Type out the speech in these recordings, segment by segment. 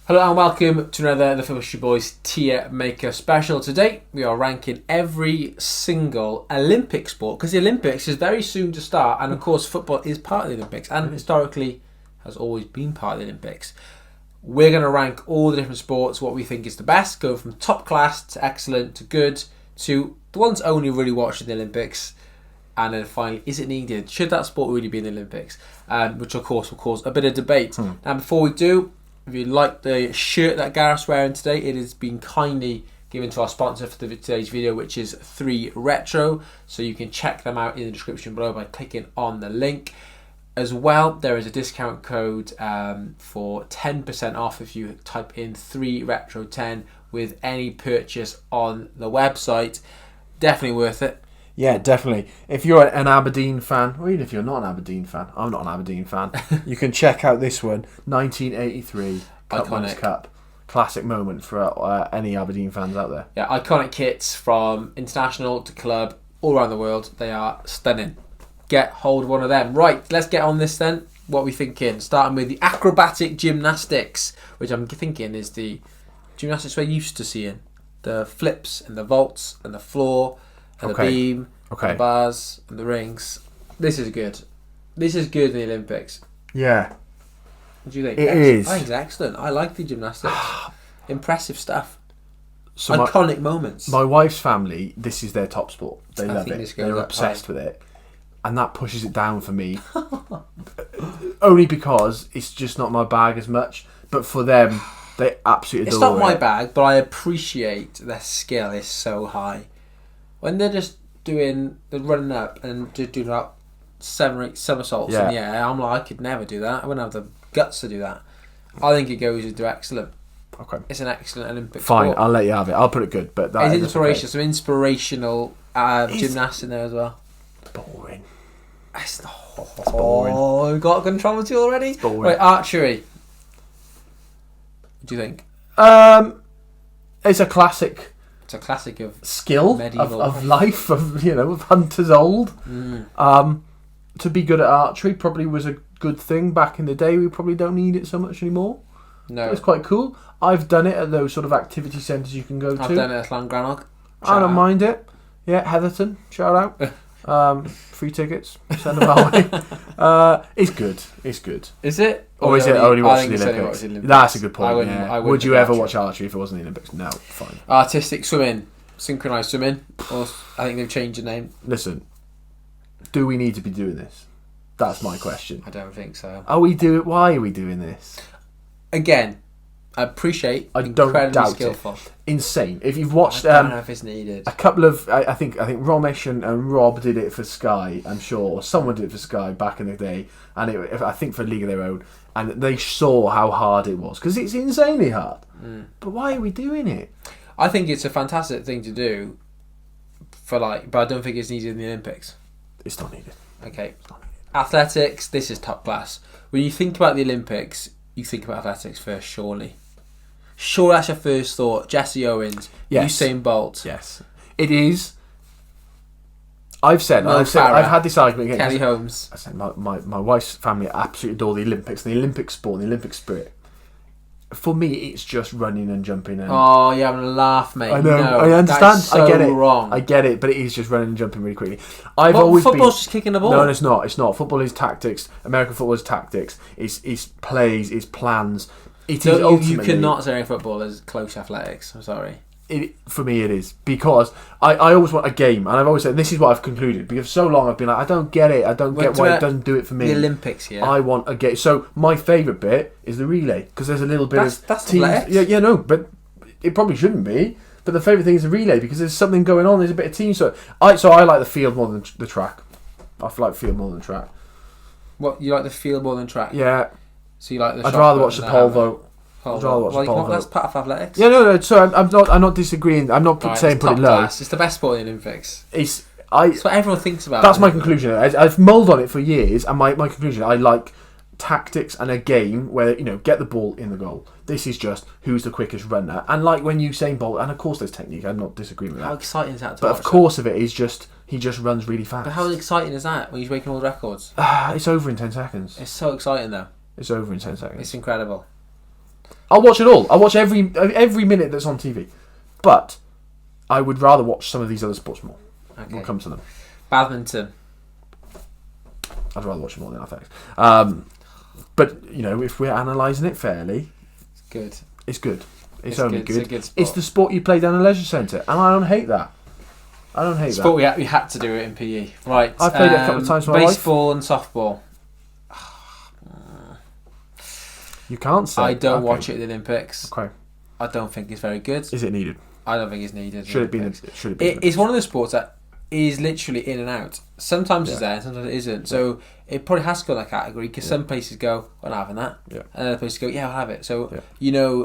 Hello and welcome to another The Filthy Boys Tier Maker special. Today we are ranking every single Olympic sport because the Olympics is very soon to start, and of course football is part of the Olympics and historically has always been part of the Olympics. We're going to rank all the different sports, what we think is the best, go from top class to excellent to good to the ones only really watching the Olympics, and then finally, is it needed? Should that sport really be in the Olympics? Which of course will cause a bit of debate. Now before we do, if you like the shirt that Gareth's wearing today, it has been kindly given to our sponsor for today's video, which is 3 Retro. So you can check them out in the description below by clicking on the link. As well, there is a discount code for 10% off if you type in 3 Retro 10 with any purchase on the website. Definitely worth it. Yeah, definitely. If you're an Aberdeen fan, or even if you're not an Aberdeen fan, I'm not an Aberdeen fan, you can check out this one, 1983 Cup Winners' Cup. Classic moment for any Aberdeen fans out there. Yeah, iconic kits from international to club, all around the world. They are stunning. Get hold of one of them. Right, let's get on this then. What are we thinking? Starting with the acrobatic gymnastics, which I'm thinking is the gymnastics we're used to seeing. The flips and the vaults and the floor and the beam, and the bars and the rings. This is good. This is good in the Olympics. Yeah. What do you think? It is. I think it's excellent. I like the gymnastics. Impressive stuff. So iconic moments. My wife's family, this is their top sport. They love think it. They're obsessed with it. And that pushes it down for me. Only because it's just not my bag as much. But for them, they absolutely adore it. It's not my bag, but I appreciate their skill is so high. When they're just doing the running up and just doing like 7 or 8 somersaults in the air, I'm like, I could never do that. I wouldn't have the guts to do that. I think it goes into excellent. Okay. It's an excellent Olympic Fine, sport. I'll let you have it. I'll put it good. But that it's inspiration, some inspirational gymnasts in there as well. Boring. It's not. It's boring. Oh, we've got controversy already? It's boring. Right, archery. What do you think? It's a classic. It's a classic of skill of life, of hunters old. To be good at archery probably was a good thing back in the day. We probably don't need it so much anymore. No. It's quite cool. I've done it at those sort of activity centres you can go to. I've done it at Llangrannog. I don't mind it. Yeah, Heatherton, shout out. Free tickets, send them our way. It's good. It's good. Is it? Or is it only watching the Olympics? That's a good point. Would you ever watch archery if it wasn't the Olympics? No, fine. Artistic swimming, synchronised swimming. Or I think they've changed the name. Listen, do we need to be doing this? That's my question. I don't think so. Why are we doing this? Again, I appreciate. I don't doubt skillful. It. Insane. If you've watched, I don't know if it's needed. A couple of, I think Romesh and Rob did it for Sky. I'm sure, or someone did it for Sky back in the day, and I think for a league of their own, and they saw how hard it was because it's insanely hard. But why are we doing it? I think it's a fantastic thing to do, but I don't think it's needed in the Olympics. It's not needed. Okay. Athletics. This is top class. When you think about the Olympics, you think about athletics first, surely. Sure, that's your first thought. Jesse Owens, Usain Bolt. Yes, it is. I've had this argument against Kelly Holmes. I said my wife's family absolutely adore the Olympics, the Olympic sport, the Olympic spirit. For me, it's just running and jumping. And oh, you're having a laugh, mate. I know. No, I understand. that's so I get it. Wrong. I get it, but it is just running and jumping really quickly. Football's just kicking the ball. No, it's not. It's not. Football is tactics. American football is tactics. It's plays. It's plans. You cannot say football as close athletics. I'm sorry. For me, it is because I always want a game, and I've always said this is what I've concluded because so long I've been like I don't get it. I don't get why it doesn't do it for me. The Olympics, yeah. I want a game. So my favourite bit is the relay because there's a little bit of that's teams. athletics. Yeah, no, but it probably shouldn't be. But the favourite thing is the relay because there's something going on. There's a bit of team. So I like the field more than the track. I like field more than track. What, you like the field more than track? Yeah. So you like the. I'd rather watch the pole vault. That's part of athletics. Yeah, no. So I'm not disagreeing. I'm not saying put it low. Class. It's the best sport in the Olympics. It's what everyone thinks about. That's my conclusion. I've mulled on it for years, and my conclusion. I like tactics and a game where get the ball in the goal. This is just who's the quickest runner, and like when Usain Bolt, and of course there's technique. I'm not disagreeing with that. How exciting is that? But of course, of it is just he just runs really fast. But how exciting is that when he's breaking all the records? It's over in 10 seconds. It's so exciting though. It's over in 10 seconds. It's incredible. I'll watch it all. I'll watch every minute that's on TV. But I would rather watch some of these other sports more. Okay. We'll come to them. Badminton. I'd rather watch them all than athletics. But, if we're analysing it fairly... It's good. It's good. It's only good. It's a good sport. It's the sport you play down a leisure centre. And I don't hate that. Sport we had to do it in PE. Right. I've played it a couple of times in my life. Baseball and softball. You can't say. I don't watch it at the Olympics. Okay. I don't think it's very good. Is it needed? I don't think it's needed. Should it be? It's one of the sports that is literally in and out. Sometimes it's there, sometimes it isn't. So it probably has to go in that category because some places go, "I'm not having that," and other places go, "Yeah, I'll have it." So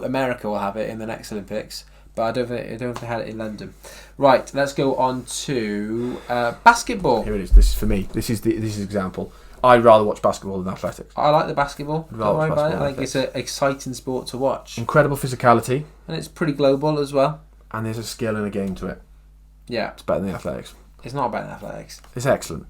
America will have it in the next Olympics, but I don't think they had it in London. Right, let's go on to basketball. Here it is. This is for me. This is an example. I'd rather watch basketball than athletics. I like the basketball. Don't worry about it. I think it's an exciting sport to watch. Incredible physicality. And it's pretty global as well. And there's a skill and a game to it. Yeah. It's better than athletics. It's not better than athletics. It's excellent.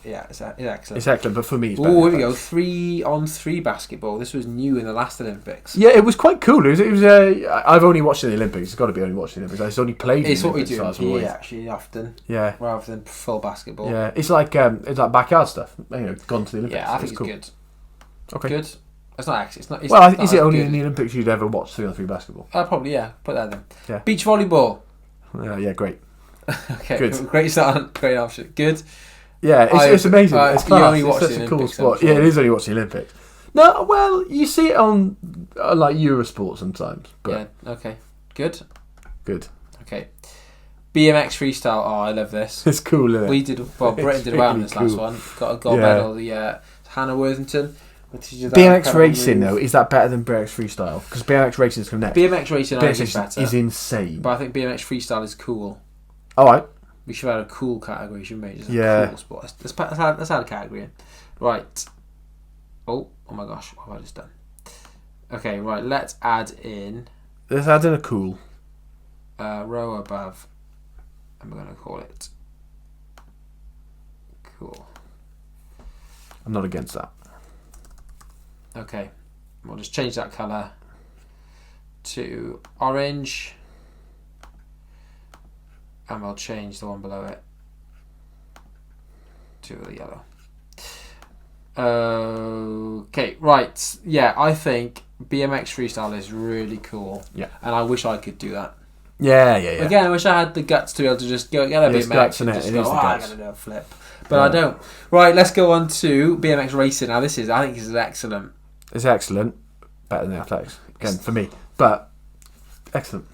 Yeah, it's excellent. It's excellent, but for me, it's better. Oh, here we go. 3-on-3 basketball. This was new in the last Olympics. Yeah, it was quite cool. It was. I've only watched it in the Olympics. It's got to be only watched in the Olympics. It's only played. It's in what the we Olympics do in PE actually often. Yeah. Rather than full basketball. Yeah, it's like backyard stuff. Gone to the Olympics. Yeah, I think it's cool. good. Okay. Good. It's not actually. It's not. Is it only in the Olympics you'd ever watch 3-on-3 basketball? Probably Put that in. Yeah. Beach volleyball. Yeah, great. Okay. Good. Great start. Great option. Good. Yeah, it's amazing. It's class. You only watch it's the such Olympics, a cool sport. Yeah, it is only watch the Olympics. No, well, you see it on like Eurosport sometimes. But yeah. Okay. Good. Good. Okay. BMX freestyle. Oh, I love this. It's cool, isn't it? We did. Well, Britain did well in this last one. Got a gold medal. The Hannah Worthington. BMX racing though, is that better than BMX freestyle? Because BMX racing is connected. BMX racing I think is better. Is insane. But I think BMX freestyle is cool. All right. We should have had a cool category, shouldn't we? Just a cool sport. Let's add a category in. Right. Oh my gosh, what have I just done? Okay, right, let's add in... Let's add in a cool. Row above. And we're going to call it... Cool. I'm not against that. Okay. We'll just change that colour to orange. And we'll change the one below it to the yellow. Okay, right. Yeah, I think BMX freestyle is really cool. Yeah. And I wish I could do that. Yeah. Again, I wish I had the guts to be able to just get a BMX and just go, I'm going to do a flip. But I don't. Right, let's go on to BMX racing. Now, I think this is excellent. It's excellent. Better than athletics. Again, for me. But excellent.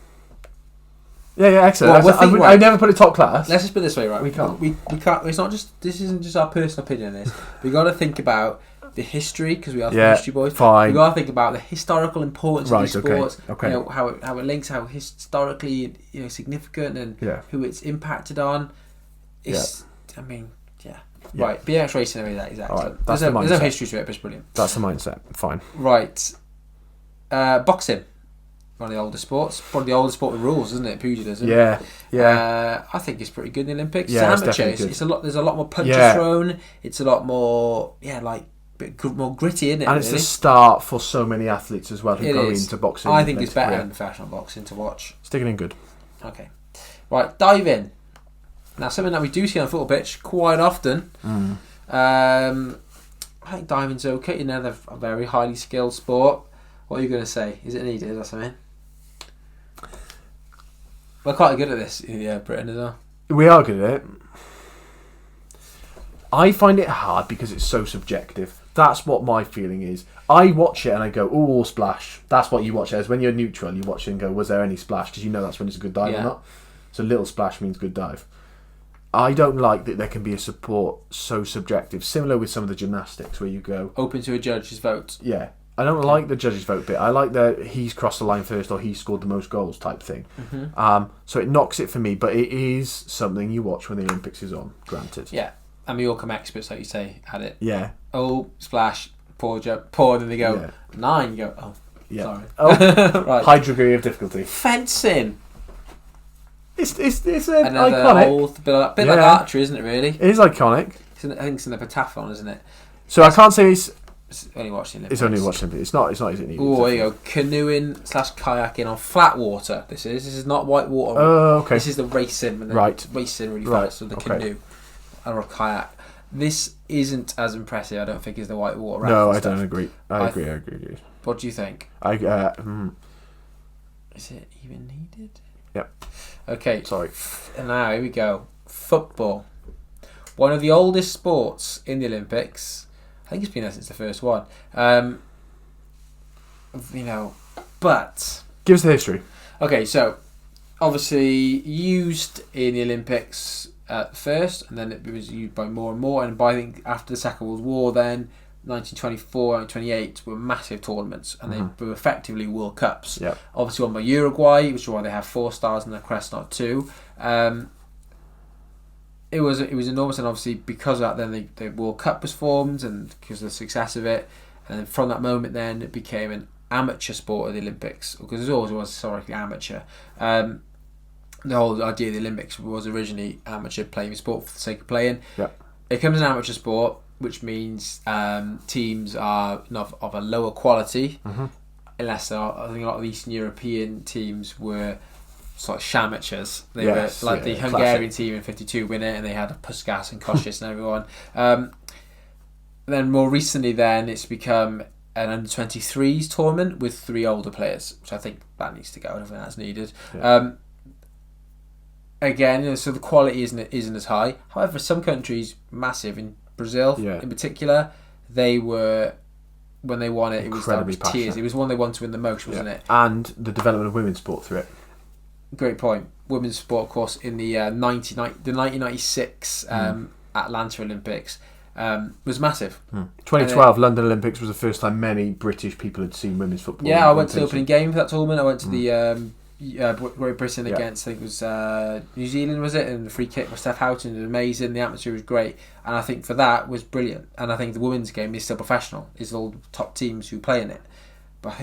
Yeah, excellent. Well, I never put it top class. Let's just put it this way, right? We can't. We can't. It's not just. This isn't just our personal opinion. On this, we got to think about the history because we are history boys. Fine. We got to think about the historical importance of these sports. Okay. How it links, how historically significant, and who it's impacted on. It's. I mean, right. BMX racing is excellent. Right, there's no history to it, but it's brilliant. That's the mindset. Fine. Right. Boxing. One of the older sports. Probably the oldest sport with rules, isn't it? Pugilism. Yeah. I think it's pretty good in the Olympics. Yeah, it's amateur. It's a lot. There's a lot more punches thrown. It's a lot more, more gritty, isn't it? And it's the start for so many athletes as well who go into boxing. I think it's better than professional boxing to watch. Sticking in good. Okay. Right, diving. Now, something that we do see on a football pitch quite often. I think diving's okay. They're a very highly skilled sport. What are you going to say? Is it needed or something? We're quite good at this in Britain as well. We are good at it. I find it hard because it's so subjective. That's what my feeling is. I watch it and I go, "Oh, splash." That's what you watch it as. When you're neutral, you watch it and go, "Was there any splash?" Because you know that's when it's a good dive or not. So little splash means good dive. I don't like that there can be a support so subjective. Similar with some of the gymnastics where you go... Open to a judge's vote. Yeah. I don't like the judge's vote bit. I like the he's crossed the line first or he scored the most goals type thing. So it knocks it for me, but it is something you watch when the Olympics is on, granted. Yeah. And we all come experts, like you say, at it. Yeah. Oh, splash, poor jump, poor, and then they go, 9, you go, oh, sorry. Oh, right. High degree of difficulty. Fencing. It's iconic. Bit like archery, isn't it, really? It is iconic. I think it's in the pentathlon, isn't it? So I can't say it's It's only watched the Olympics. It's only watched Olympics. It's not. Is it needed? Oh, there you go. Canoeing/kayaking on flat water. This is not white water. Oh, okay. This is the racing. Right. Racing really fast. So the canoe or a kayak. This isn't as impressive, I don't think, as the white water. No, I don't agree. I agree. What do you think? Is it even needed? Yep. Okay. Sorry. And now here we go. Football. One of the oldest sports in the Olympics. I think it's been there since the first one. But give us the history. Okay, so obviously used in the Olympics at first, and then it was used by more and more. And by I think after the Second World War, then 1924 and 1928 were massive tournaments, and they were effectively World Cups. Yep. Obviously won by Uruguay, which is why they have 4 stars in their crest, not 2. It was enormous, and obviously because of that, then the World Cup was formed, and because of the success of it, and from that moment, then it became an amateur sport of the Olympics, because it always was historically amateur. The whole idea of the Olympics was originally amateur playing sport for the sake of playing. Yep. It becomes an amateur sport, which means teams are not of a lower quality, unless I think a lot of Eastern European teams were sort of shamateurs. They were like the Hungarian team in '52 win it, and they had Puskas and Kosciusz and everyone. Then more recently, then it's become an under-23s tournament with 3 older players, which I think that needs to go. I don't think that's needed. Yeah. Again, so the quality isn't as high. However, some countries massive in Brazil, in particular, they were. When they won it, it was tears. It was one they wanted to win the most, wasn't it? And the development of women's sport through it. Great point. Women's sport, of course, in the 1996 Atlanta Olympics was massive. 2012 London Olympics was the first time many British people had seen women's football. Yeah, I went to the opening game for that tournament. I went to the Great Britain against, I think it was New Zealand, was it? And the free kick by Steph Houghton was amazing. The atmosphere was great, and I think for that was brilliant. And I think the women's game is still professional. It's all top teams who play in it. But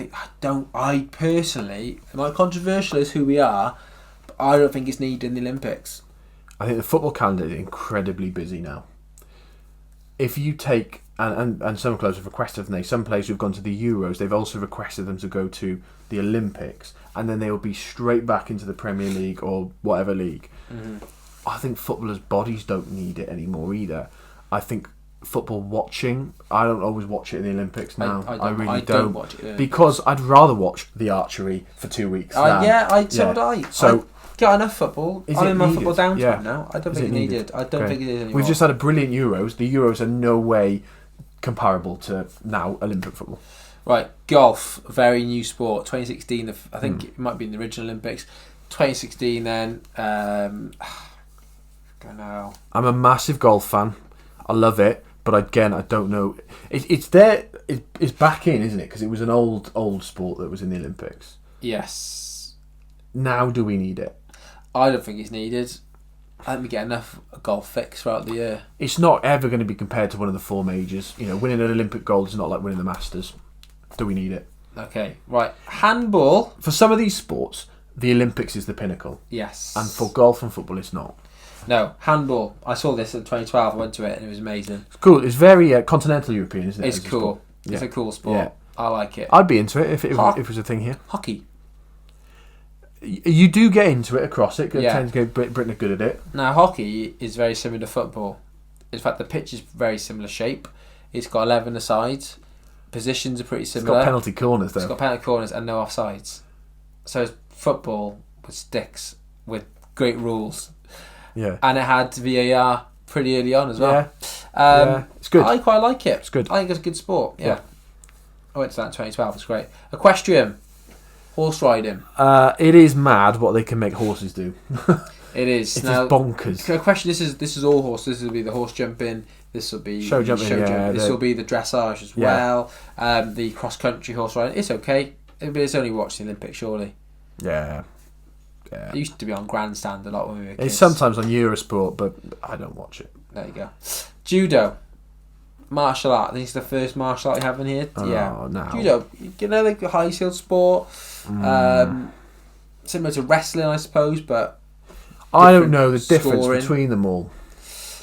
I personally, not controversial as who we are, but I don't think it's needed in the Olympics. I think the football calendar is incredibly busy now. If you take, and some clubs have requested them, some players who've gone to the Euros, they've also requested them to go to the Olympics, and then they will be straight back into the Premier League or whatever league. I think footballers' bodies don't need it anymore either. I think football watching, I don't always watch it in the Olympics now. I really don't watch it because I'd rather watch the archery for 2 weeks. So would I. So get enough football. I'm in my football downtime now. I don't think it's needed. I don't think it is anymore. We've just had a brilliant Euros. The Euros are no way comparable to now Olympic football. Right, golf, very new sport. 2016, I think it might be in the original Olympics. 2016 then. I don't know. I'm a massive golf fan. I love it. But again, I don't know. It's there. It's back in, isn't it? Because it was an old sport that was in the Olympics. Yes. Now, do we need it? I don't think it's needed. I think we get enough golf fix throughout the year. It's not ever going to be compared to one of the 4 majors. Winning an Olympic gold is not like winning the Masters. Do we need it? Okay, right. Handball. For some of these sports, the Olympics is the pinnacle. Yes. And for golf and football, it's not. No, handball. I saw this in 2012. I went to it and it was amazing. It's cool. It's very continental European, isn't it? It's cool. It's a cool sport. Yeah. I like it. I'd be into it if it was a thing here. Hockey. You do get into it across it. Tend to go. Britain are good at it. Now, hockey is very similar to football. In fact, the pitch is very similar shape. It's got 11 sides. Positions are pretty similar. It's got penalty corners though. It's got penalty corners and no offsides. So it's football with sticks with great rules. Yeah. And it had VAR pretty early on as well. Yeah. It's good. I quite like it. It's good. I think it's a good sport. Yeah. I went to that in 2012. It's great. Equestrian. Horse riding. It is mad what they can make horses do. It is. It's now, bonkers. Question. This is all horse. This will be the horse jumping. This will be show jumping. This will be the dressage as well. The cross country horse riding. It's okay. But it's only watched the Olympics, surely. Yeah. It used to be on Grandstand a lot when we were kids. It's sometimes on Eurosport, but I don't watch it. There you go. Judo. Martial art. I think it's the first martial art we have in here. No. Judo. Like a high skilled sport. Similar to wrestling, I suppose, but I don't know the difference between them all.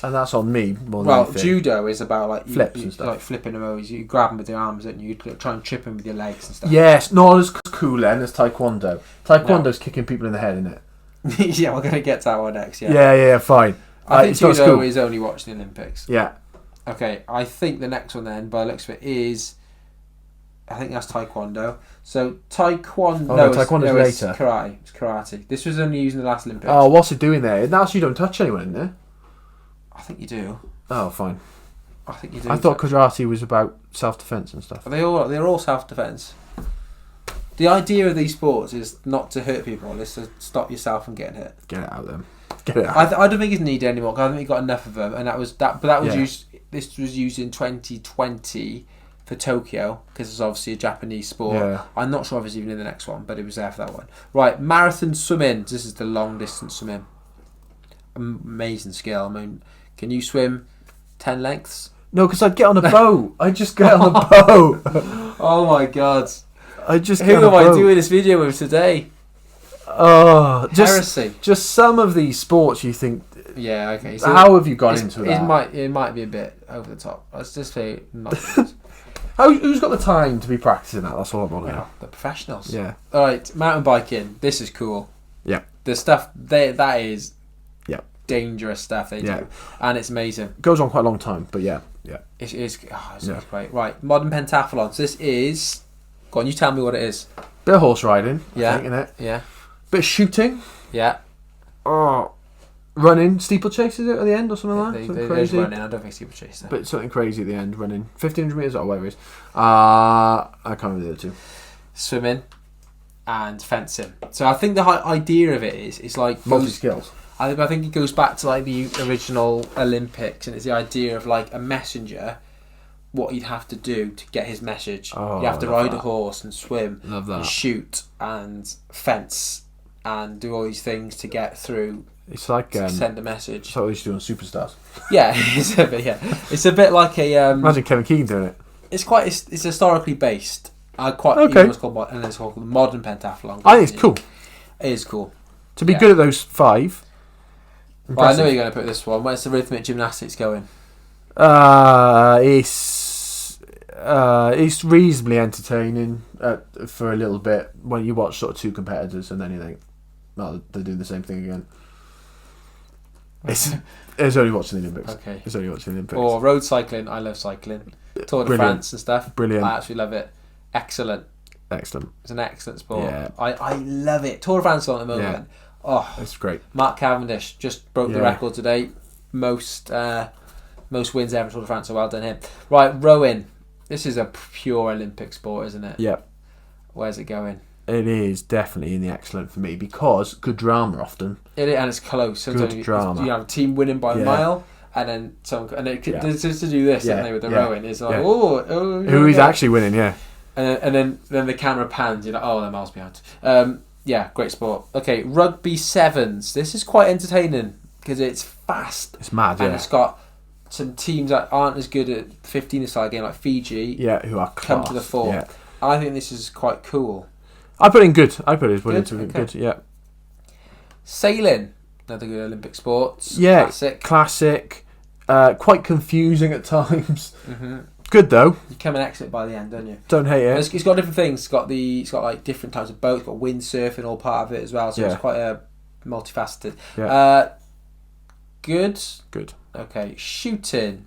And that's on me more than Well, anything. judo is about like Flips and stuff. like flipping them over. You grab them with your arms, don't you? You try and trip them with your legs and stuff. Yes, not as cool then as taekwondo. Taekwondo's kicking people in the head, isn't it? Yeah, we're going to get to that one next. Yeah, Yeah, fine. I think it's not as judo cool. is only watching the Olympics. Yeah. Okay, I think the next one then, by the looks of it, is... I think that's taekwondo. So taekwondo... Oh, no, taekwondo's it's later. karate. It's karate. This was only used in the last Olympics. Oh, what's it doing there? Now you don't touch anyone in there. I think you do. Oh, fine. I think you do. I thought karate was about self-defense and stuff. They're all self-defense. The idea of these sports is not to hurt people. It's to stop yourself from getting hit. Get it out of them. Get it out. I don't think it's needed anymore. Cause I don't think we got enough of them, and that was that. But that was Yeah. used. This was used in 2020 for Tokyo because it's obviously a Japanese sport. Yeah. I'm not sure if it's even in the next one, but it was there for that one. Right, marathon swimming. This is the long distance swimming. Amazing skill. I mean, can you swim 10 lengths? No, because I'd get on a boat. I'd just get on a boat. Oh my god! I just Who get on a am I boat. doing this video with today? Oh, Heresy. just some of these sports you think. Yeah, okay. So How have you gone into that? It might be a bit over the top. Let's just say not. Who's got the time to be practicing that? That's all I want to know. Well, the professionals. Yeah. All right, mountain biking. This is cool. Yeah. The stuff that is. Yeah. Dangerous stuff they do, and it's amazing. Goes on quite a long time, but yeah. It is. It's great. Right, modern pentathlon. So this is. Go on, you tell me what it is. Bit of horse riding. Yeah. I think, innit? Yeah. Bit of shooting. Yeah. Oh. Running. Steeplechase is it at the end or something like that? Something There's crazy. running. I don't think steeplechase there. But something crazy at the end. Running 1500 metres or whatever it is. I can't remember the other two. Swimming and fencing. So I think the idea of it is it's like Multi skills. I think it goes back to like the original Olympics, and it's the idea of like a messenger, what he'd have to do to get his message. Oh, you have to I love ride that. a horse and swim, Love that. and shoot and fence and do all these things to get through. It's like To send a message. that's what they used to do on Superstars. Yeah, it's a bit like a. Imagine Kevin Keegan doing it. It's it's historically based. Okay. It's called, and it's called the modern pentathlon. I think it's cool. It is cool. To be good at those five. Well, I know impressive. you're going to put this one. Where's the rhythmic gymnastics going? It's reasonably entertaining for a little bit when you watch sort of two competitors and then you think, well, they're doing the same thing again. It's only watching the Olympics. Okay. It's only watching the Olympics. Or road cycling. I love cycling. Tour de Brilliant. France and stuff. Brilliant. I absolutely love it. Excellent. Excellent. It's an excellent sport. Yeah. I love it. Tour de France on at the moment. Oh, It's great. Mark Cavendish just broke the Yeah. record today. Most wins ever in Tour de France, so well done him. Right, rowing. This is a pure Olympic sport, isn't it? Yeah. Where's it going? It is definitely in the excellent for me because good drama often. And it's close. Sometimes drama. You have a team winning by a Yeah. mile, and then Yeah. just to do this, Yeah. don't they, with the Yeah. rowing? It's like, Yeah. oh, Who is yeah. actually winning, yeah. And then the camera pans. You're like, oh, they're miles behind. Yeah, great sport. Okay, rugby sevens. This is quite entertaining because it's fast. It's mad, And yeah. it's got some teams that aren't as good at 15-a-side game, like Fiji, Yeah, who are come class. to the fore. Yeah. I think this is quite cool. I put it in good. I put it Good? into Okay. good, yeah. Sailing, another good Olympic sports. Yeah, Classic. classic. Quite confusing at times. Mm-hmm. Good though. You come and exit by the end, don't you? Don't hate it. It's got different things. It's got like different types of boats. It's got windsurfing, all part of it as well. So Yeah. it's quite a multifaceted. Yeah. Good. Good. Okay, shooting.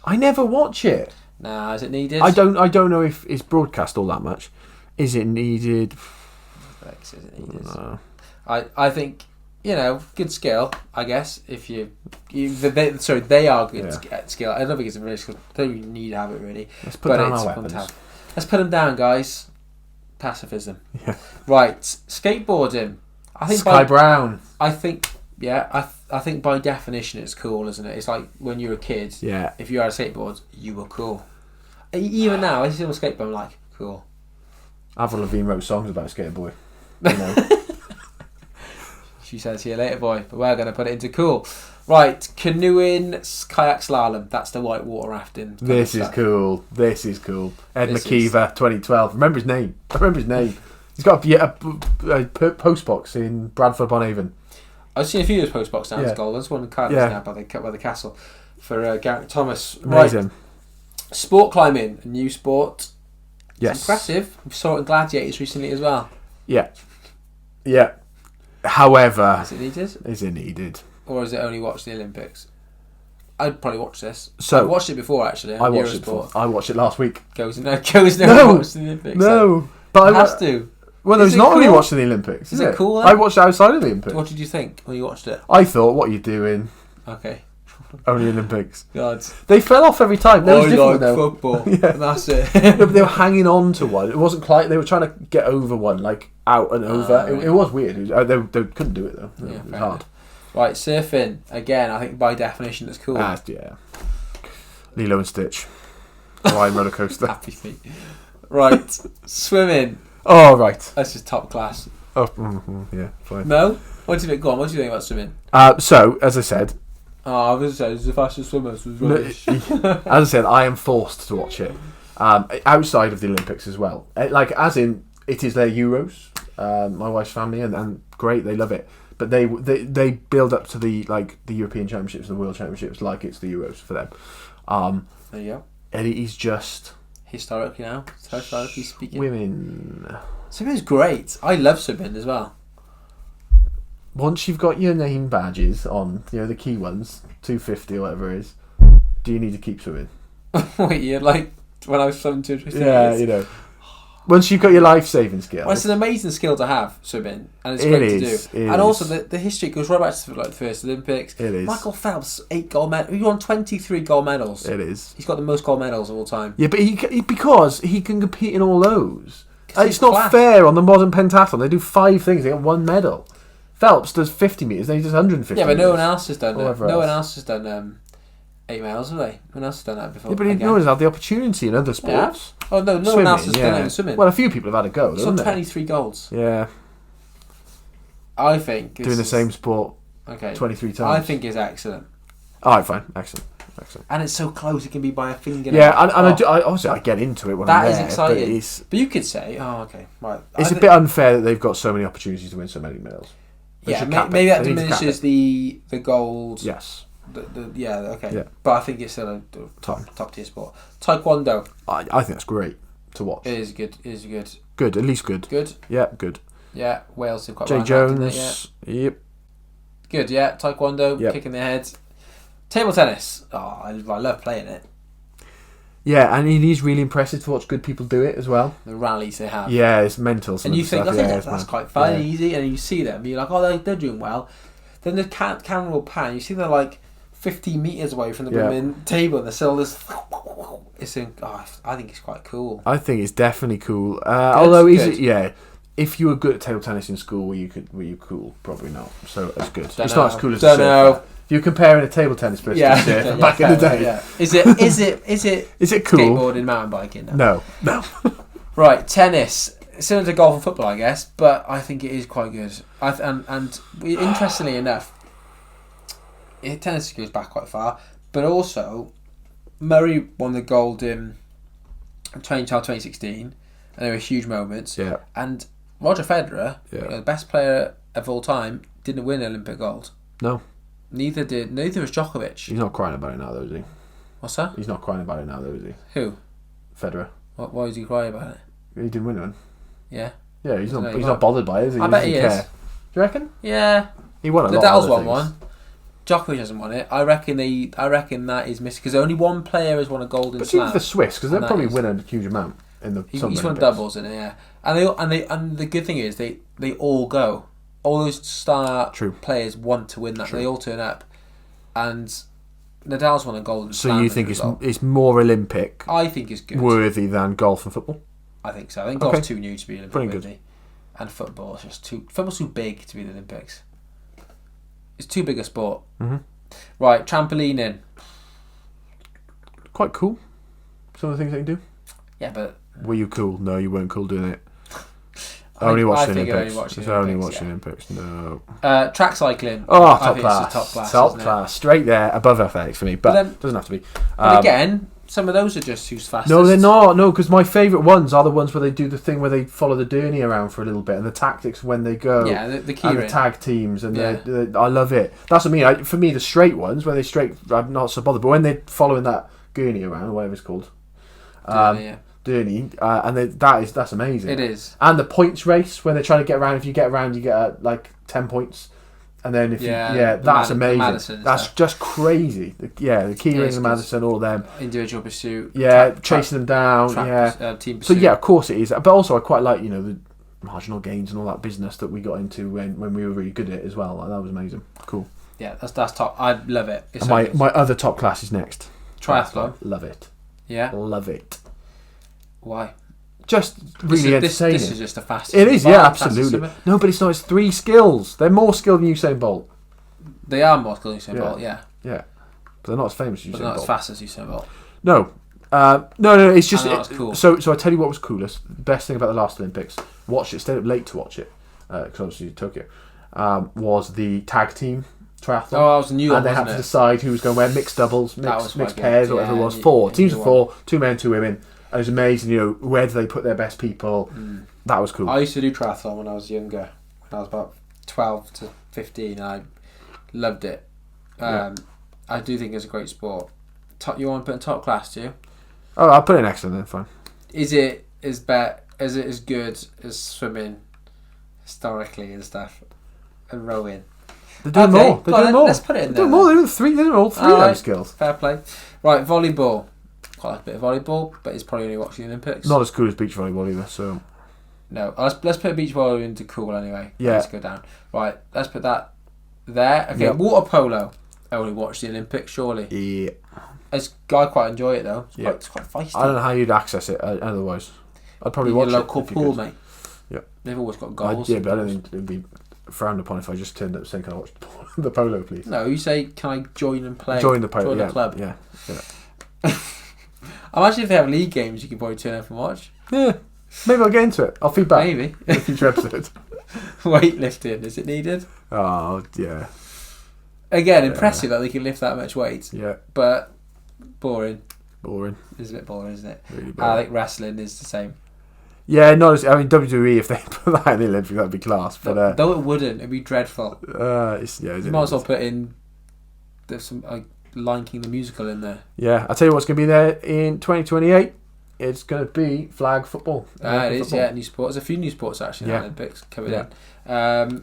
I never watch it. Nah, is it needed? I don't know if it's broadcast all that much. Is it needed? Is it needed? No. I think good skill. I guess if they are good at skill. I don't think it's a really skill. Don't really need to have it really. Let's put But down it's our fun to weapons. have. Let's put them down, guys. Pacifism. Yeah. Right, skateboarding. I think Sky Brown. I think I think by definition it's cool, isn't it? It's like when you're a kid. Yeah. If you had a skateboard, you were cool. Even now, I see a skateboard, I'm like, cool. Avril Lavigne wrote songs about Skateboy. You know. She says, "See you later, boy." But we're going to put it into cool. Right, canoeing, kayak slalom. That's the whitewater rafting. This is cool. This is cool. Ed This McKeever, 2012. Remember his name. I remember his name. He's got a post box in Bradford upon Avon. I've seen a few of those post box stands gold. There's one in Cardiff now by the castle for Garrett Thomas. Amazing. Right. Sport climbing, a new sport. Yes. It's impressive. We saw it in Gladiators recently as well. Yeah. Yeah. However, is it needed? Or is it only watch the Olympics? I'd probably watch this. I watched it before actually. I watched it before. I watched it last week. Goes no watch the Olympics. No, but it has to. Well, there's not only watching the Olympics. Is it cool? Then? I watched it outside of the Olympics. What did you think when you watched it? I thought, what are you doing? Okay. Only Olympics. God. They fell off every time. That was different though. Football. That's it. They were hanging on to one. It wasn't quite. They were trying to get over one, like out and over. Right. It was weird. They couldn't do it though. It was hard. Right, surfing again. I think by definition it's cool. Yeah. Lilo and Stitch. Hawaiian roller coaster. Happy feet. Right, swimming. Oh right. That's just top class. Oh yeah, fine. No. What do you think? Go on. What do you think about swimming? So as I said. I was going to say, it's the fastest swimmer. As I said, I am forced to watch it outside of the Olympics as well. Like, as in, it is their Euros. My wife's family, and great, they love it. But they build up to the European Championships and the World Championships like it's the Euros for them. There you go. And it is just historically speaking, women. Swimming's great. I love swimming as well. Once you've got your name badges on, the key ones, 250 or whatever it is, do you need to keep swimming? Wait, you're like when I was swimming 250 Yeah, Once you've got your life-saving skills. Well, it's an amazing skill to have, swimming, and it's great to do. And also, the history goes right back to the first Olympics. It is. Michael Phelps, 8 gold medals. He won 23 gold medals. It is. He's got the most gold medals of all time. Yeah, but because he can compete in all those. It's not fair on the modern pentathlon. They do 5 things, they get 1 medal. Phelps does 50 metres, then he does 150 Yeah, but metres. no one else has done that. No one else has done 8 miles, have they? No one else has done that before. Yeah, but no one's had the opportunity in other sports. Yeah. Oh, no, no one else has done it in swimming. Well, a few people have had a go, He's on 23 golds. Yeah. I think... Doing the same sport 23 times. I think it's excellent. Alright, fine. Excellent. And it's so close, it can be by a finger. Yeah, and obviously I get into it when I'm there. That is exciting. But you could say, right. It's a bit unfair that they've got so many opportunities to win so many medals. Yeah, maybe that diminishes the gold. Yes. Okay. Yeah. But I think it's still a top tier sport. Taekwondo. I think that's great to watch. It is good. Good, at least good. Good? Yeah, good. Yeah, Wales have quite Jay Jones. Yep. Good, yeah. Taekwondo, kicking their heads. Table tennis. Oh, I love playing it. Yeah, and it is really impressive to watch good people do it as well. The rallies they have. Yeah, it's mental. And you think, that's quite fun, easy, and you see them, you're like, they're doing well. Then the camera will pan, you see they're like 50 metres away from the women table, and they're still this... I think it's quite cool. I think it's definitely cool. Although, if you were good at table tennis in school, were you cool? Probably not. So that's good. It's not as cool as a surfer. If you're comparing a table tennis person to a surfer back in the day. Yeah. Is it cool? Skateboarding, mountain biking? No. Right, tennis. Similar to golf and football, I guess, but I think it is quite good. And interestingly enough, tennis goes back quite far, but also Murray won the gold in 2012, 2016, and there were huge moments. Yeah. And Roger Federer, the best player of all time, didn't win Olympic gold. No. Neither was Djokovic. He's not crying about it now, though, is he? What's that? He's not crying about it now, though, is he? Who? Federer. Why is he crying about it? He didn't win one. Yeah. Yeah, he's not bothered by it, is he? I bet he is. Do you reckon? Yeah. He won a lot. Nadal's won one. Djokovic hasn't won it. I reckon that is missing because only one player has won a golden slam. But the Swiss, because they'll probably win a huge amount in the. He's won doubles in it, yeah. And the good thing is they all go. All those star players want to win that. True. They all turn up, and Nadal's won a golden slam. So you think it's more Olympic? I think it's good. Worthy than golf and football. I think so. I think golf's too new to be Olympic worthy, and football's football's too big to be the Olympics. It's too big a sport. Mm-hmm. Right, trampolining. Quite cool. Some of the things they can do. Yeah, but were you cool? No, you weren't cool doing it. Only watching the Olympics. Only watching the Olympics. No. Track cycling. Oh, top class. Top class. Straight there, above athletics for me, but it doesn't have to be. But again, some of those are just who's fastest. No, they're not. No, because my favourite ones are the ones where they do the thing where they follow the Derny around for a little bit, and the tactics when they go. Yeah, the key and the tag teams, and I love it. That's what I mean. For me, the straight ones, when they straight, I'm not so bothered. But when they're following that gurney around, or whatever it's called, Derny, and that's amazing. It is. And the points race when they're trying to get around. If you get around, you get like 10 points. And then if that's amazing. That's just crazy. The Keyring and Madison, all of them. Individual pursuit. Yeah, chasing them down. Team pursuit. So of course it is. But also I quite like the marginal gains and all that business that we got into when we were really good at it as well. Like, that was amazing. Cool. Yeah, that's top. I love it. It's my other top class is next. Triathlon. Love it. Yeah. Love it. Why? Just really entertaining. This is just the fastest. It is, yeah, absolutely. No, but it's not. It's 3 skills. They're more skilled than Usain Bolt. They are more skilled than Usain Bolt, yeah. Yeah. But they're not as famous as Usain Bolt. But not as fast as Usain Bolt. No. No, it's just... Cool. So I tell you what was coolest. The best thing about the last Olympics, stayed up late to watch it, because obviously Tokyo, was the tag team triathlon. Oh, that was a new one, and they had to decide who was going to wear mixed doubles, mixed pairs, whatever it was. 4. Teams of 4, 2 men, 2 women. And it was amazing, where do they put their best people? That was cool. I used to do triathlon when I was younger. When I was about 12 to 15. I loved it. I do think it's a great sport. You want to put in top class, do you? Oh, I'll put it in excellent then, fine. Is it as good as swimming historically and stuff? And rowing? They're doing more. They're doing more. Let's put it in there. They're doing more. They're doing all 3 of those skills. Fair play. Right, volleyball. Quite like a bit of volleyball, but it's probably only watching the Olympics. Not as cool as beach volleyball either, so... No, let's put beach volleyball into cool anyway. Yeah. Let's go down. Right, let's put that there. Okay, water polo. I only watched the Olympics, surely. Yeah. I quite enjoy it though. It's quite feisty. I don't know how you'd access it otherwise. I'd probably watch your local it. Pool, mate. Yeah. They've always got goals. But I don't think it'd be frowned upon if I just turned up saying, "Can I watch the polo, please?" No, you say, "Can I join and play?" Join the polo. Join the club. Yeah. Imagine if they have league games, you can probably turn up and watch. Yeah. Maybe I'll get into it. I'll feedback. Maybe. In a future episode. Weightlifting, is it needed? Oh, yeah. Again, impressive that they can lift that much weight. Yeah. But boring. Boring. It's a bit boring, isn't it? Really boring. I think wrestling is the same. Yeah, not as... I mean, WWE, if they put that in the Olympics, that'd be class. But, though it wouldn't. It'd be dreadful. You might as well put in... There's some... Lion King the musical in there. Yeah, I'll tell you what's going to be there in 2028. It's going to be flag football. It is, yeah, new sports. There's a few new sports actually in the Olympics coming in. There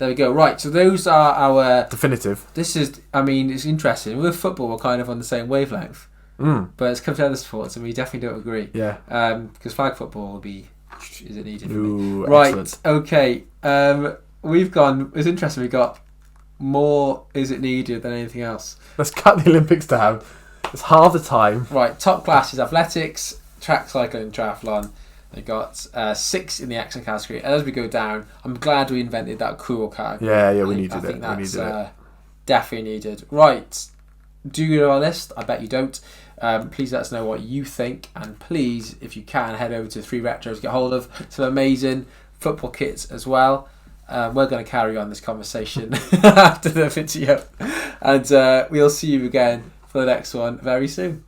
we go. Right, so those are our... Definitive. This is, it's interesting. With football, we're kind of on the same wavelength. But it's come to other sports and we definitely don't agree. Yeah. Because flag football will be... Is it needed for me? Right, excellent. Okay. We've gone... It's interesting, we got... More is it needed than anything else. Let's cut the Olympics down. It's half the time. Right, top class is athletics, track cycling, triathlon. They got 6 in the action category. And as we go down, I'm glad we invented that cool category. Yeah, we needed it. I think that's definitely needed. Right, do you know our list? I bet you don't. Please let us know what you think, and please, if you can, head over to 3 Retros, get hold of some amazing football kits as well. We're going to carry on this conversation after the video, and we'll see you again for the next one very soon.